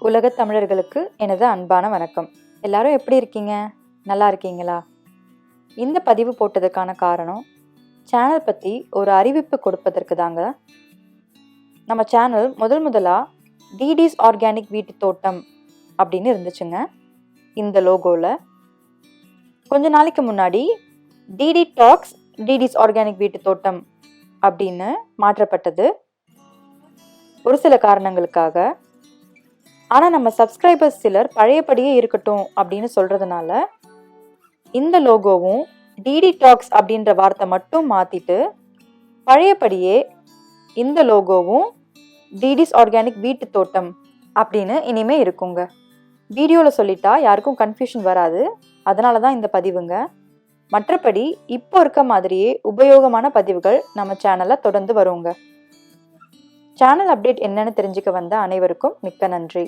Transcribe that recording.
உலகத் தமிழர்களுக்கு எனது அன்பான வணக்கம். எல்லாரும் எப்படி இருக்கீங்க? நல்லா இருக்கீங்களா? இந்த பதிவு போட்டதுக்கான காரணம் சேனல் பற்றி ஒரு அறிவிப்பு கொடுப்பதற்கு தாங்க. நம்ம சேனல் முதலாக டிடிஸ் ஆர்கானிக் வீட்டு தோட்டம் அப்படின்னு இருந்துச்சுங்க. இந்த லோகோவில் கொஞ்ச நாளைக்கு முன்னாடி டிடி டாக்ஸ் டிடிஸ் ஆர்கானிக் வீட்டு தோட்டம் அப்படின்னு மாற்றப்பட்டது ஒரு சில காரணங்களுக்காக. ஆனால் நம்ம சப்ஸ்கிரைபர்ஸ் சிலர் பழையபடியே இருக்கட்டும் அப்படின்னு சொல்கிறதுனால இந்த லோகோவும் டிடி டாக்ஸ் அப்படின்ற வார்த்தை மட்டும் மாற்றிட்டு பழையபடியே இந்த லோகோவும் டிடிஸ் ஆர்கானிக் வீட்டு தோட்டம் அப்படின்னு இனிமே இருக்குங்க. வீடியோவில் சொல்லிட்டா யாருக்கும் கன்ஃபியூஷன் வராது, அதனால தான் இந்த பதிவுங்க. மற்றபடி இப்போ இருக்க மாதிரியே உபயோகமான பதிவுகள் நம்ம சேனலில் தொடர்ந்து வருங்க. சேனல் அப்டேட் என்னன்னு தெரிஞ்சுக்க வந்த அனைவருக்கும் மிக்க நன்றி.